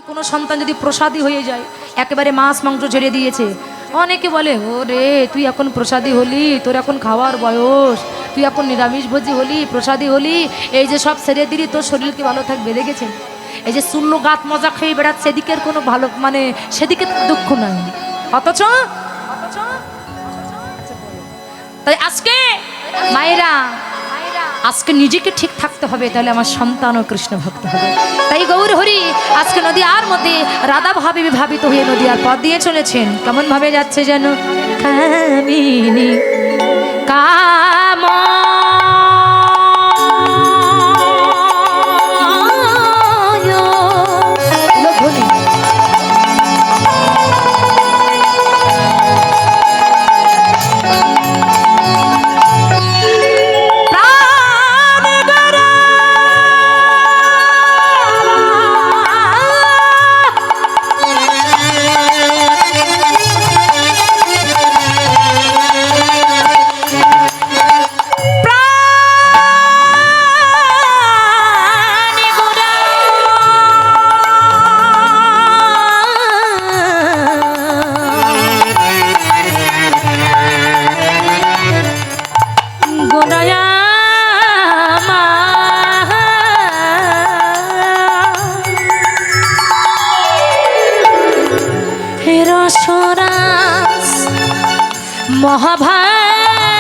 কোনো সন্তান যদি প্রসাদী হয়ে যায়, একেবারে মাছ মাংস ছেড়ে দিয়েছে, অনেকে বলে ও রে তুই এখন প্রসাদী হলি, তোর এখন খাওয়ার বয়স, তুই এখন নিরামিষভোজী হলি, প্রসাদী হলি, এই যে সব ছেড়ে দিলি তোর শরীর কি ভালো থাকবে? দেখেছেন এই যে শূন্য গাত মজা খেয়ে বেড়াচ্ছে, সেদিকের কোনো ভালো মানে সেদিকে দুঃখ নাই, অথচ তাই আজকে মায়েরা আজকে নিজেকে ঠিক থাকতে হবে, তাহলে আমার সন্তানও কৃষ্ণ ভক্ত হবে। তাই গৌর হরি আজকে নদীয়ার মধ্যে রাধা ভাবে বিভাবিত হয়ে নদীয়ার পথ দিয়ে চলেছেন। কেমন ভাবে যাচ্ছে যেন কামিনী কাম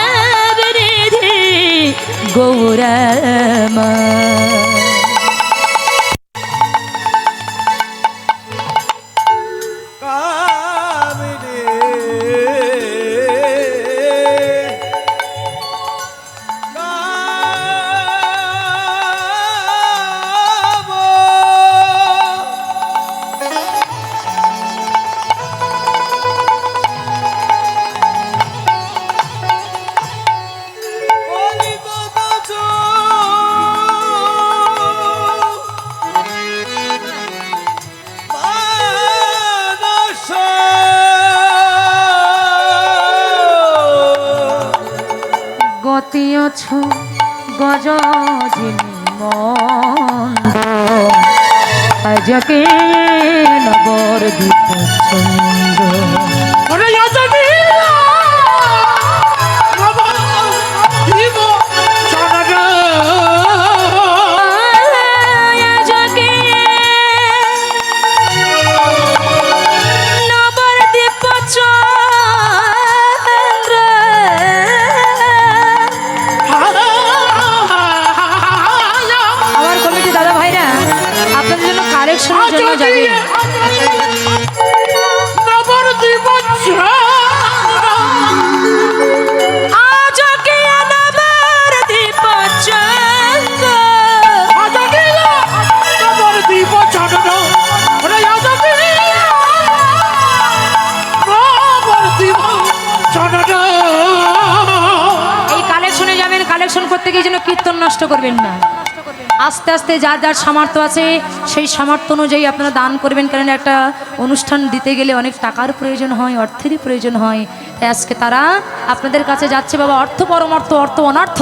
মহাভাবরিধি গৌরমা গজজিনী মন্দ আজকে নগর দীপ করতে গিয়ে যেন কীর্তন নষ্ট করবেন না। আস্তে আস্তে যার যার সামর্থ্য আছে সেই সামর্থ্য অনুযায়ী আপনারা দান করবেন, কারণ একটা অনুষ্ঠান দিতে গেলে অনেক টাকার প্রয়োজন হয়, অর্থেরই প্রয়োজন হয়। তাই আজকে তারা আপনাদের কাছে যাচ্ছে। বাবা, অর্থ পরমার্থ, অর্থ অনর্থ।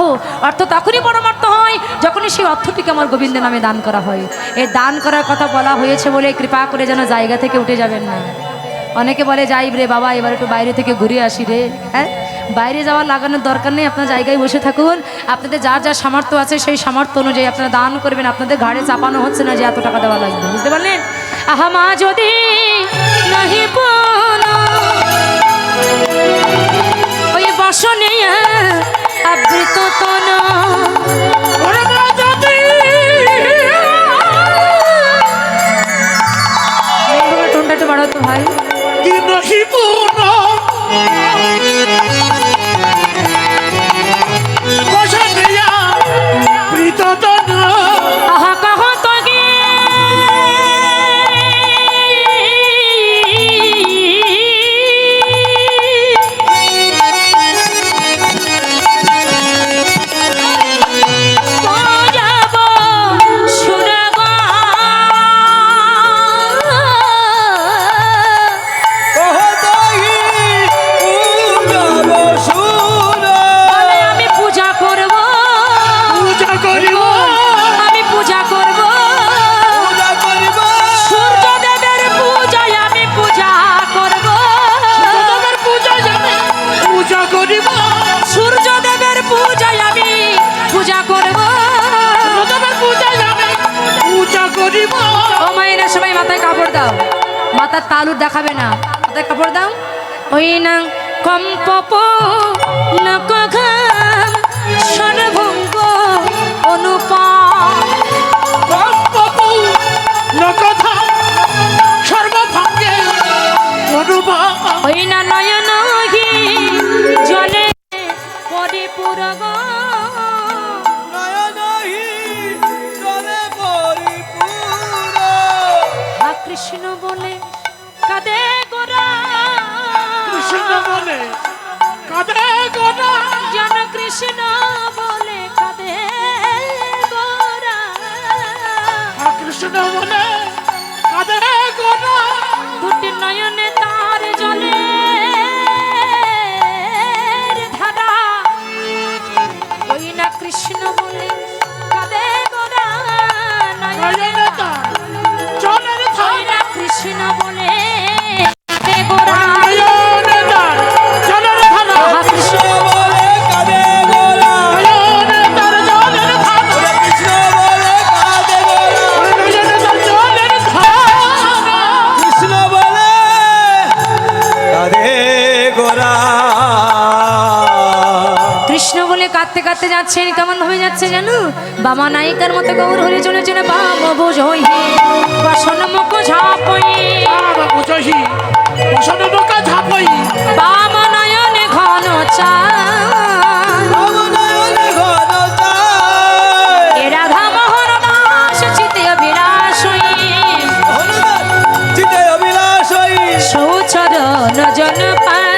অর্থ তখনই পরমার্থ হয় যখনই সেই অর্থটিকে আমার গোবিন্দ নামে দান করা হয়। এই দান করার কথা বলা হয়েছে বলে কৃপা করে যেন জায়গা থেকে উঠে যাবেন না। অনেকে বলে যাই রে বাবা এবার একটু বাইরে থেকে ঘুরে আসি রে। হ্যাঁ, বাইরে যাওয়ার লাগানোর দরকার নেই, আপনার জায়গায় বসে থাকুন। আপনাদের যার যার সামর্থ্য আছে সেই সামর্থ্য অনুযায়ী আপনারা দান করবেন। আপনাদের ঘাড়ে চাপানো হচ্ছে না যে এত টাকা দেওয়া লাগবে, বুঝতে পারলেন? আহা মা যদি নাহি ওই বসনে আবৃত তন টোনটা একটু বাড়াতো ভাই। কাপড় দাও, মাথার তালুর দেখাবে না, মাথায় কাপড় দাও। ওই না কম্পপ নকঘাম সর্বঙ্গ অনুপা, ওই না নয়নহি জলে পরিপূরক, হা কৃষ্ণ বলে কাঁদে গোরা, জন কৃষ্ণ বলে কাঁদে গোরা, দুটি নয়নে তার জলে ধারা, ওই না কৃষ্ণ বলে কাঁদে গোরা, নয়নে ওই না কৃষ্ণ বলে কাঁদে গোরা, কৃষ্ণ বলে কাঁদতে কাঁদতে যাচ্ছেন, কেমন ভাবে যাচ্ছে জানো? বামা নায়িকার মতো গৌর হরে চলে চলে বাম বোঝই বসন মুখ ঝাপই, বাম নয়নে ঘন চায়, রাধা মোহন দাস চিতে অভিলাষই, সৌচরণ জন পায়,